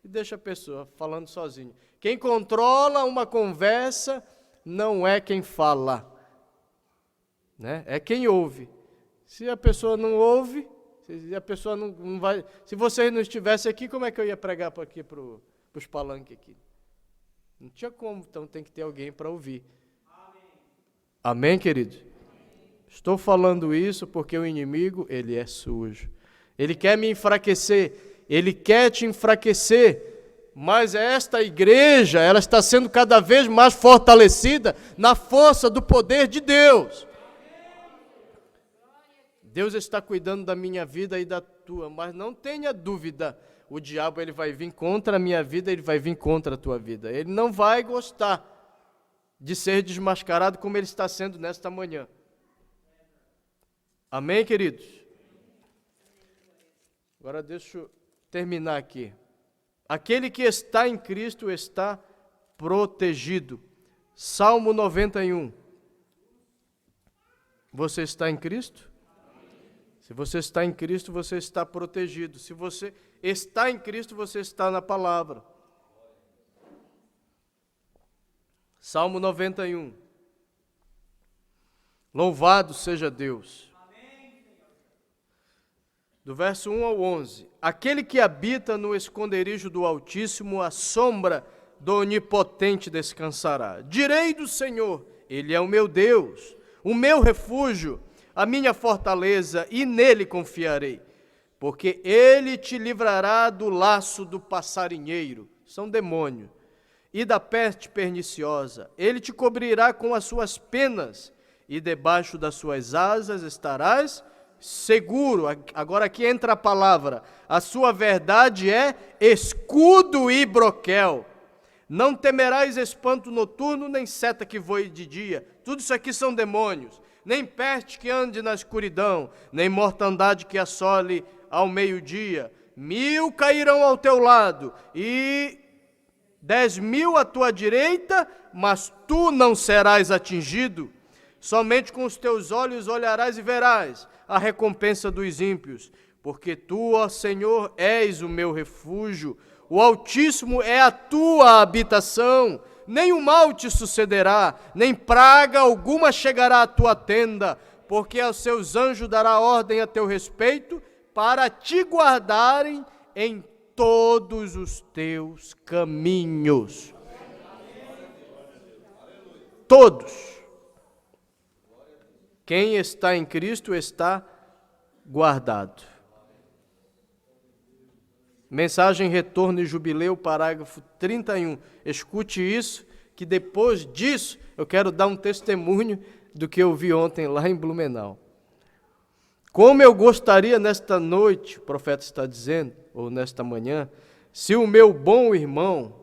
E deixa a pessoa falando sozinho. Quem controla uma conversa não é quem fala, né? É quem ouve. Se a pessoa não ouve, se a pessoa não vai... Se vocês não estivessem aqui, como é que eu ia pregar para os palanques aqui? Não tinha como, então tem que ter alguém para ouvir. Amém, querido? Estou falando isso porque o inimigo, ele é sujo. Ele quer me enfraquecer, ele quer te enfraquecer, mas esta igreja, ela está sendo cada vez mais fortalecida na força do poder de Deus. Deus está cuidando da minha vida e da tua, mas não tenha dúvida, o diabo ele vai vir contra a minha vida, ele vai vir contra a tua vida. Ele não vai gostar de ser desmascarado como ele está sendo nesta manhã. Amém, queridos? Agora deixa eu terminar aqui. Aquele que está em Cristo está protegido. Salmo 91. Você está em Cristo? Se você está em Cristo, você está protegido. Se você está em Cristo, você está na palavra. Salmo 91. Louvado seja Deus. Do verso 1 ao 11. Aquele que habita no esconderijo do Altíssimo, à sombra do Onipotente descansará. Direi do Senhor, Ele é o meu Deus, o meu refúgio, a minha fortaleza, e nele confiarei. Porque Ele te livrará do laço do passarinheiro, são demônios, e da peste perniciosa. Ele te cobrirá com as suas penas, e debaixo das suas asas estarás seguro. Agora aqui entra a palavra. A sua verdade é escudo e broquel. Não temerás espanto noturno, nem seta que voe de dia. Tudo isso aqui são demônios. Nem peste que ande na escuridão, nem mortandade que assole ao meio-dia. 1000 cairão ao teu lado e 10.000 à tua direita, mas tu não serás atingido. Somente com os teus olhos olharás e verás a recompensa dos ímpios, porque tu, ó Senhor, és o meu refúgio, o Altíssimo é a tua habitação, nem o mal te sucederá, nem praga alguma chegará à tua tenda, porque aos seus anjos dará ordem a teu respeito, para te guardarem em todos os teus caminhos. Todos. Quem está em Cristo está guardado. Mensagem Retorno e Jubileu, parágrafo 31. Escute isso, que depois disso eu quero dar um testemunho do que eu vi ontem lá em Blumenau. Como eu gostaria nesta noite, o profeta está dizendo, ou nesta manhã, se o meu bom irmão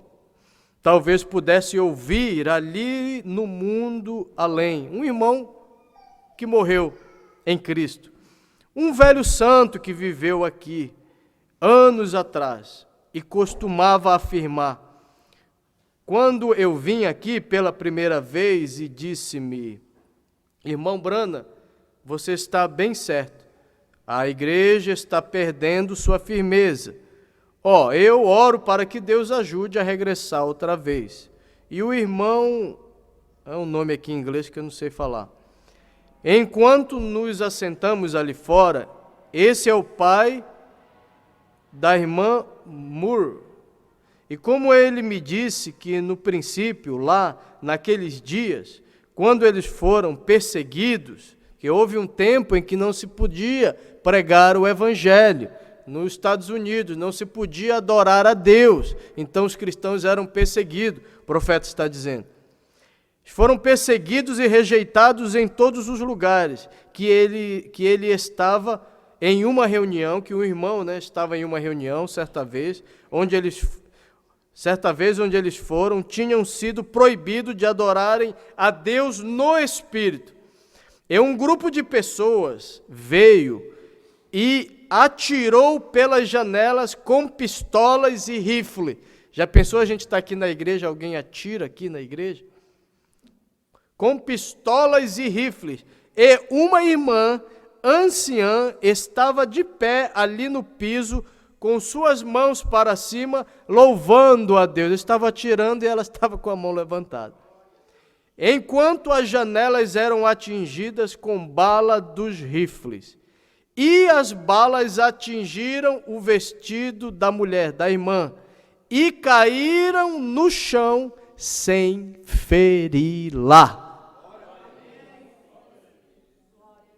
talvez pudesse ouvir ali no mundo além, um irmão que morreu em Cristo, um velho santo que viveu aqui anos atrás e costumava afirmar, quando eu vim aqui pela primeira vez e disse-me, irmão Brana, você está bem certo, a igreja está perdendo sua firmeza. Eu oro para que Deus ajude a regressar outra vez. E o irmão, é um nome aqui em inglês que eu não sei falar. Enquanto nos assentamos ali fora, esse é o pai da irmã Moore. E como ele me disse que no princípio, lá, naqueles dias, quando eles foram perseguidos, que houve um tempo em que não se podia pregar o evangelho, nos Estados Unidos, não se podia adorar a Deus, então os cristãos eram perseguidos, o profeta está dizendo. Foram perseguidos e rejeitados em todos os lugares, que ele estava em uma reunião, que o irmão estava em uma reunião, certa vez onde eles foram, tinham sido proibidos de adorarem a Deus no Espírito. E um grupo de pessoas veio e atirou pelas janelas com pistolas e rifle. Já pensou a gente estar aqui na igreja, alguém atira aqui na igreja? Com pistolas e rifles. E uma irmã anciã estava de pé ali no piso, com suas mãos para cima, louvando a Deus. Estava atirando e ela estava com a mão levantada. Enquanto as janelas eram atingidas com bala dos rifles. E as balas atingiram o vestido da mulher, da irmã, e caíram no chão sem feri-la.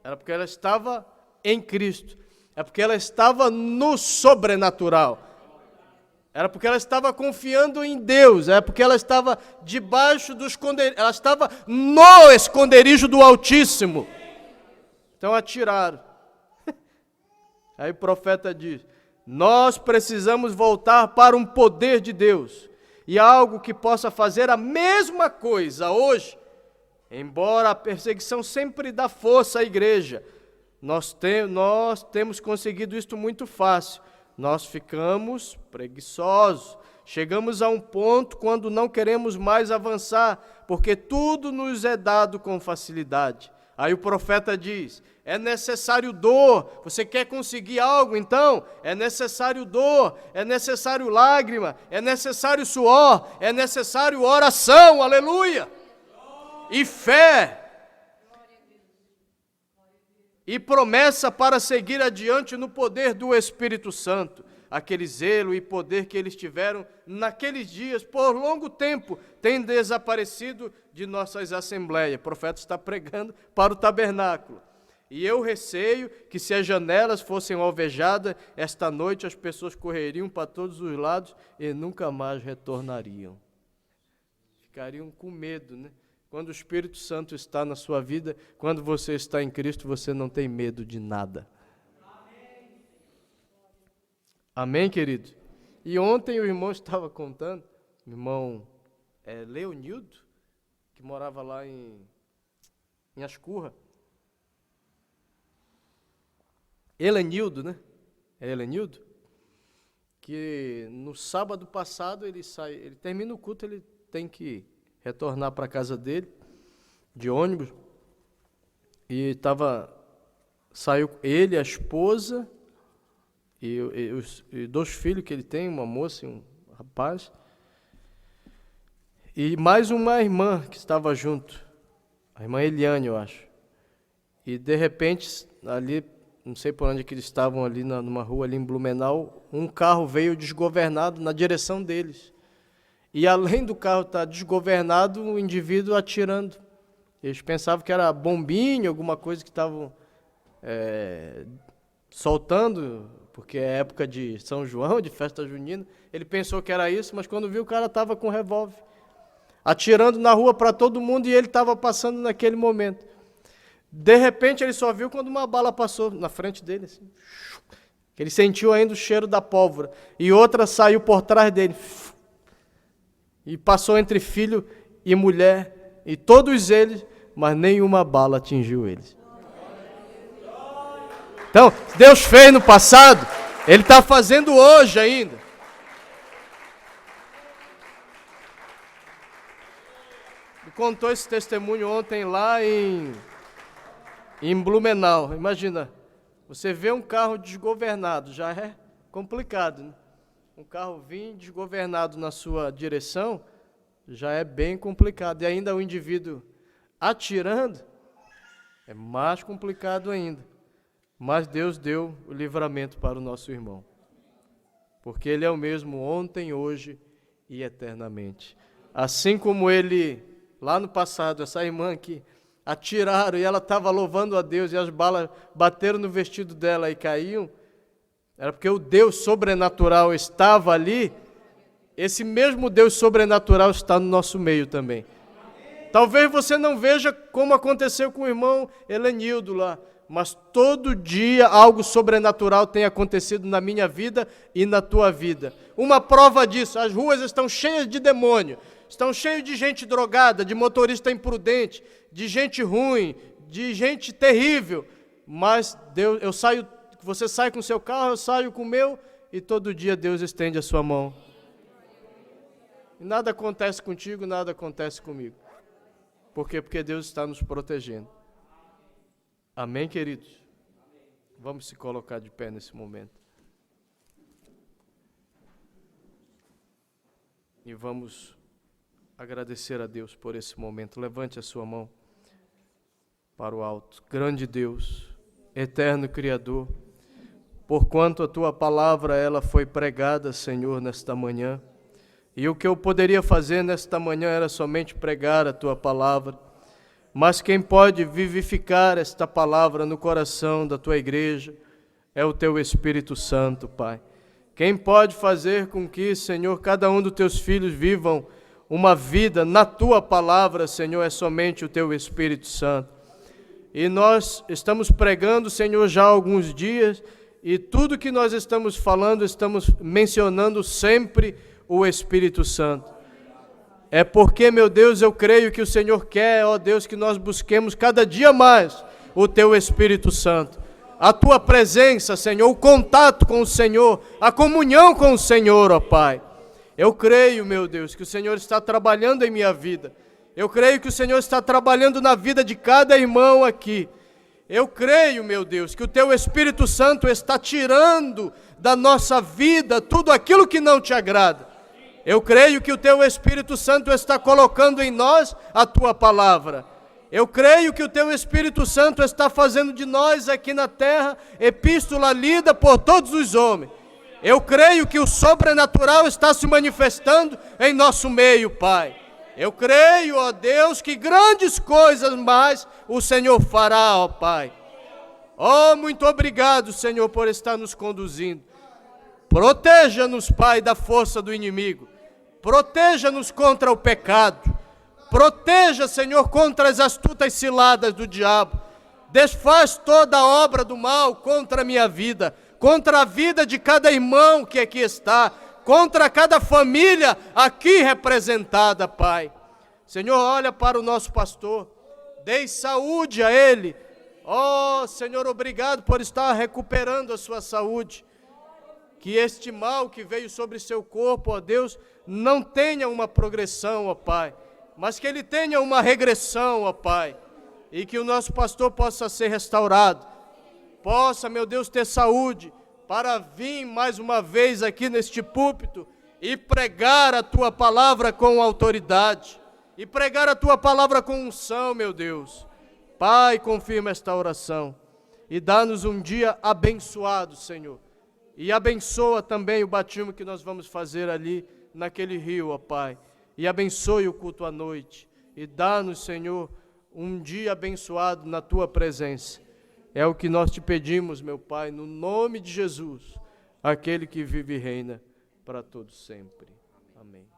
Era porque ela estava em Cristo. É porque ela estava no sobrenatural. Era porque ela estava confiando em Deus. É porque ela estava debaixo do esconderijo. Ela estava no esconderijo do Altíssimo. Então atiraram. Aí o profeta diz, nós precisamos voltar para um poder de Deus. E algo que possa fazer a mesma coisa hoje. Embora a perseguição sempre dá força à igreja, nós temos conseguido isto muito fácil. Nós ficamos preguiçosos. Chegamos a um ponto quando não queremos mais avançar, porque tudo nos é dado com facilidade. Aí o profeta diz, é necessário dor. Você quer conseguir algo, então? É necessário dor, é necessário lágrima, é necessário suor, é necessário oração, aleluia! E fé. e promessa para seguir adiante no poder do Espírito Santo. Aquele zelo e poder que eles tiveram naqueles dias, por longo tempo, tem desaparecido de nossas assembleias. O profeta está pregando para o tabernáculo. E eu receio que se as janelas fossem alvejadas, esta noite as pessoas correriam para todos os lados e nunca mais retornariam. Ficariam com medo, né? Quando o Espírito Santo está na sua vida, quando você está em Cristo, você não tem medo de nada. Amém, querido? E ontem o irmão estava contando, o irmão Leonildo, que morava lá em Ascurra. Helenildo, né? É Helenildo? Que no sábado passado ele termina o culto, ele tem que retornar para a casa dele, de ônibus, e saiu ele, a esposa, e 2 filhos que ele tem, uma moça e um rapaz, e mais uma irmã que estava junto, a irmã Eliane, eu acho. E de repente, ali, não sei por onde que eles estavam ali, numa rua ali em Blumenau, um carro veio desgovernado na direção deles. E além do carro estar desgovernado, o indivíduo atirando. Eles pensavam que era bombinha, alguma coisa que estavam soltando, porque é época de São João, de festa junina. Ele pensou que era isso, mas quando viu, o cara estava com revólver, atirando na rua para todo mundo, e ele estava passando naquele momento. De repente, ele só viu quando uma bala passou na frente dele, assim. Ele sentiu ainda o cheiro da pólvora. E outra saiu por trás dele. E passou entre filho e mulher, e todos eles, mas nenhuma bala atingiu eles. Então, Deus fez no passado, Ele está fazendo hoje ainda. Ele contou esse testemunho ontem lá em Blumenau. Imagina, você vê um carro desgovernado, já é complicado, né? Um carro vir desgovernado na sua direção, já é bem complicado. E ainda o indivíduo atirando, é mais complicado ainda. Mas Deus deu o livramento para o nosso irmão. Porque Ele é o mesmo ontem, hoje e eternamente. Assim como Ele, lá no passado, essa irmã aqui, atiraram e ela estava louvando a Deus e as balas bateram no vestido dela e caíam, era porque o Deus sobrenatural estava ali. Esse mesmo Deus sobrenatural está no nosso meio também. Talvez você não veja como aconteceu com o irmão Helenildo lá, mas todo dia algo sobrenatural tem acontecido na minha vida e na tua vida. Uma prova disso, as ruas estão cheias de demônio, estão cheias de gente drogada, de motorista imprudente, de gente ruim, de gente terrível, mas Deus, você sai com o seu carro, eu saio com o meu, e todo dia Deus estende a sua mão. E nada acontece contigo, nada acontece comigo. Por quê? Porque Deus está nos protegendo. Amém, queridos? Vamos se colocar de pé nesse momento. E vamos agradecer a Deus por esse momento. Levante a sua mão para o alto. Grande Deus, eterno Criador, porquanto a Tua palavra ela foi pregada, Senhor, nesta manhã. E o que eu poderia fazer nesta manhã era somente pregar a Tua palavra. Mas quem pode vivificar esta palavra no coração da Tua igreja é o Teu Espírito Santo, Pai. Quem pode fazer com que, Senhor, cada um dos Teus filhos vivam uma vida na Tua palavra, Senhor, é somente o Teu Espírito Santo. E nós estamos pregando, Senhor, já há alguns dias, e tudo que nós estamos falando, estamos mencionando sempre o Espírito Santo. É porque, meu Deus, eu creio que o Senhor quer, ó Deus, que nós busquemos cada dia mais o Teu Espírito Santo. A Tua presença, Senhor, o contato com o Senhor, a comunhão com o Senhor, ó Pai. Eu creio, meu Deus, que o Senhor está trabalhando em minha vida. Eu creio que o Senhor está trabalhando na vida de cada irmão aqui. Eu creio, meu Deus, que o Teu Espírito Santo está tirando da nossa vida tudo aquilo que não Te agrada. Eu creio que o Teu Espírito Santo está colocando em nós a Tua palavra. Eu creio que o Teu Espírito Santo está fazendo de nós aqui na terra epístola lida por todos os homens. Eu creio que o sobrenatural está se manifestando em nosso meio, Pai. Eu creio, ó Deus, que grandes coisas mais o Senhor fará, ó Pai. Oh, muito obrigado, Senhor, por estar nos conduzindo. Proteja-nos, Pai, da força do inimigo. Proteja-nos contra o pecado. Proteja, Senhor, contra as astutas ciladas do diabo. Desfaz toda a obra do mal contra a minha vida, contra a vida de cada irmão que aqui está, contra cada família aqui representada, Pai. Senhor, olha para o nosso pastor, dê saúde a ele. Oh, Senhor, obrigado por estar recuperando a sua saúde. Que este mal que veio sobre seu corpo, ó Deus, não tenha uma progressão, ó Pai, mas que ele tenha uma regressão, ó Pai, e que o nosso pastor possa ser restaurado, possa, meu Deus, ter saúde, para vir mais uma vez aqui neste púlpito e pregar a Tua palavra com autoridade, e pregar a Tua palavra com unção, meu Deus. Pai, confirma esta oração, e dá-nos um dia abençoado, Senhor. E abençoa também o batismo que nós vamos fazer ali naquele rio, ó Pai. E abençoe o culto à noite. E dá-nos, Senhor, um dia abençoado na Tua presença. É o que nós te pedimos, meu Pai, no nome de Jesus, aquele que vive e reina para todos sempre. Amém.